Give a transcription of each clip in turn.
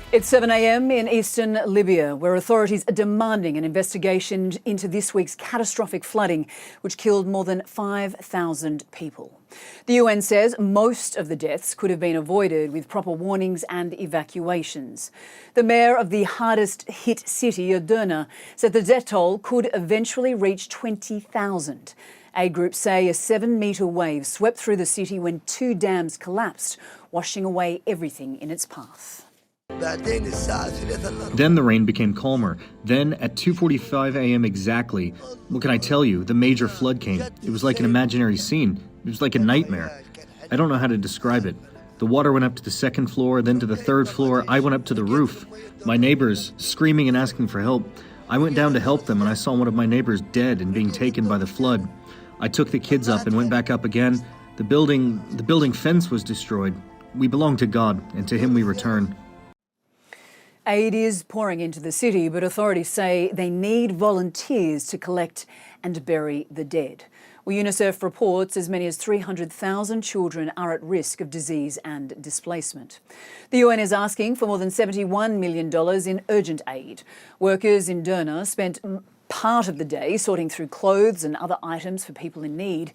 It's 7 a.m. in eastern Libya, where authorities are demanding an investigation into this week's catastrophic flooding, which killed more than 5,000 people. The UN says most of the deaths could have been avoided with proper warnings and evacuations. The mayor of the hardest hit city, Derna, said the death toll could eventually reach 20,000. Aid groups say a 7-metre wave swept through the city when 2 dams collapsed, washing away everything in its path. Then the rain became calmer. Then at 2:45 a.m. exactly, what can I tell you? The major flood came. It was like an imaginary scene. It was like a nightmare. I don't know how to describe it. The water went up to the 2nd floor, then to the 3rd floor. I went up to the roof. My neighbors screaming and asking for help. I went down to help them and I saw one of my neighbors dead and being taken by the flood. I took the kids up and went back up again. The building fence was destroyed. We belong to God, and to Him we return. Aid is pouring into the city, but authorities say they need volunteers to collect and bury the dead. Well, UNICEF reports as many as 300,000 children are at risk of disease and displacement. The UN is asking for more than $71 million in urgent aid. Workers in Derna spent part of the day sorting through clothes and other items for people in need.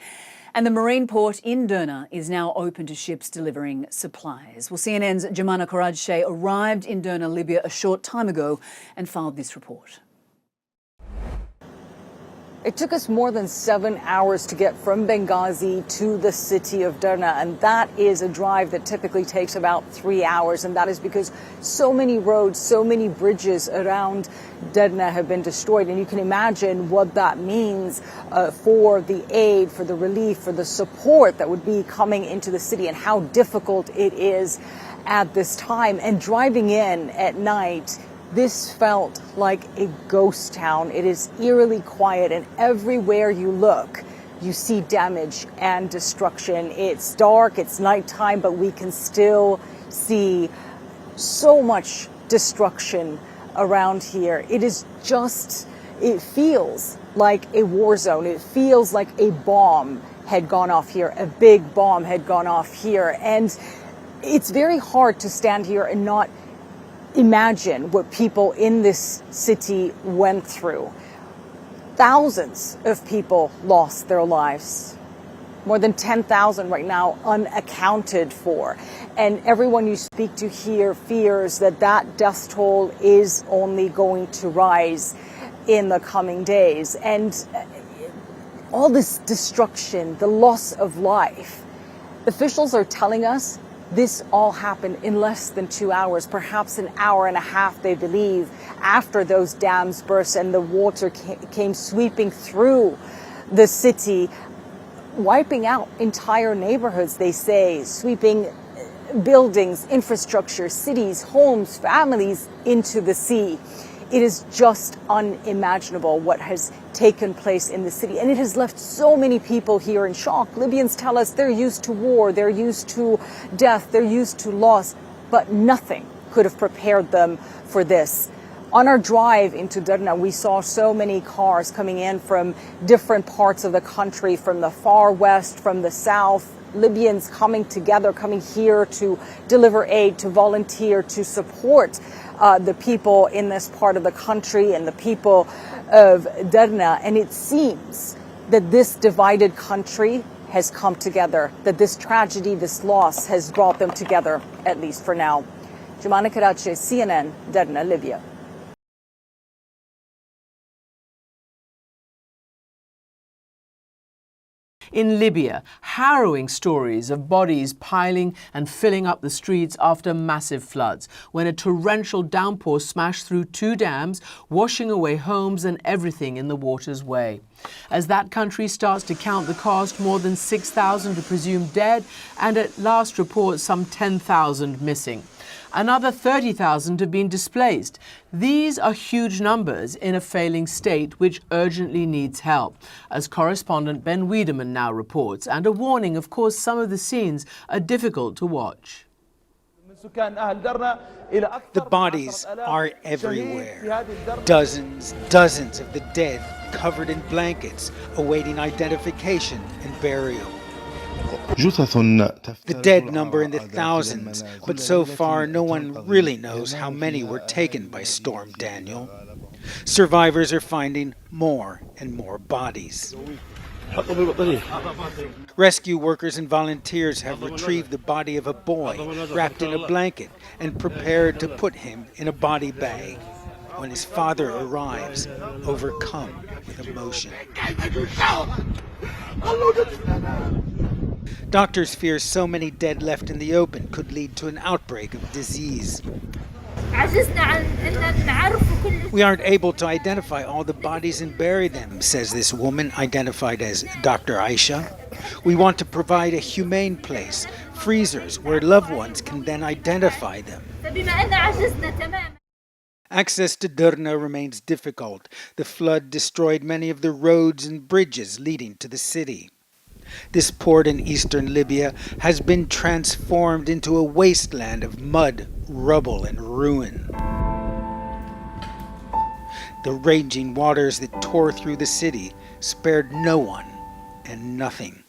And the marine port in Derna is now open to ships delivering supplies. Well, CNN's Jemana Korajshe arrived in Derna, Libya a short time ago and filed this report. It took us more than 7 hours to get from Benghazi to the city of Derna, and that is a drive that typically takes about 3 hours, and that is because so many roads, so many bridges around Derna have been destroyed, and you can imagine what that means for the aid, for the relief, for the support that would be coming into the city, and how difficult it is at this time. And driving in at night, this felt like a ghost town. It is eerily quiet, and everywhere you look, you see damage and destruction. It's dark, it's nighttime, but we can still see so much destruction around here. It feels like a war zone. It feels like a bomb had gone off here, a big bomb had gone off here. And it's very hard to stand here and not imagine what people in this city went through. Thousands of people lost their lives. More than 10,000 right now unaccounted for. And everyone you speak to here fears that that death toll is only going to rise in the coming days. And all this destruction, the loss of life, officials are telling us this all happened in less than 2 hours, perhaps an hour and a half, they believe, after those dams burst and the water came sweeping through the city, wiping out entire neighborhoods, they say, sweeping buildings, infrastructure, cities, homes, families into the sea. It is just unimaginable what has taken place in the city. And it has left so many people here in shock. Libyans tell us they're used to war, they're used to death, they're used to loss, but nothing could have prepared them for this. On our drive into Derna, we saw so many cars coming in from different parts of the country, from the far west, from the south. Libyans coming together, coming here to deliver aid, to volunteer, to support the people in this part of the country and the people of Derna. And it seems that this divided country has come together, that this tragedy, this loss has brought them together, at least for now. Jemana Korajshe, CNN, Derna, Libya. In Libya, harrowing stories of bodies piling and filling up the streets after massive floods, when a torrential downpour smashed through 2 dams, washing away homes and everything in the water's way. As that country starts to count the cost, more than 6,000 are presumed dead, and at last report some 10,000 missing. Another 30,000 have been displaced. These are huge numbers in a failing state which urgently needs help, as correspondent Ben Wiedemann now reports, and a warning, of course, some of the scenes are difficult to watch. The bodies are everywhere. Dozens of the dead covered in blankets, awaiting identification and burial. The dead number in the thousands, but so far no one really knows how many were taken by Storm Daniel. Survivors are finding more and more bodies. Rescue workers and volunteers have retrieved the body of a boy wrapped in a blanket and prepared to put him in a body bag when his father arrives, overcome with emotion. Doctors fear so many dead left in the open could lead to an outbreak of disease. We aren't able to identify all the bodies and bury them, says this woman identified as Dr. Aisha. We want to provide a humane place, freezers where loved ones can then identify them. Access to Derna remains difficult. The flood destroyed many of the roads and bridges leading to the city. This port in eastern Libya has been transformed into a wasteland of mud, rubble, and ruin. The raging waters that tore through the city spared no one and nothing.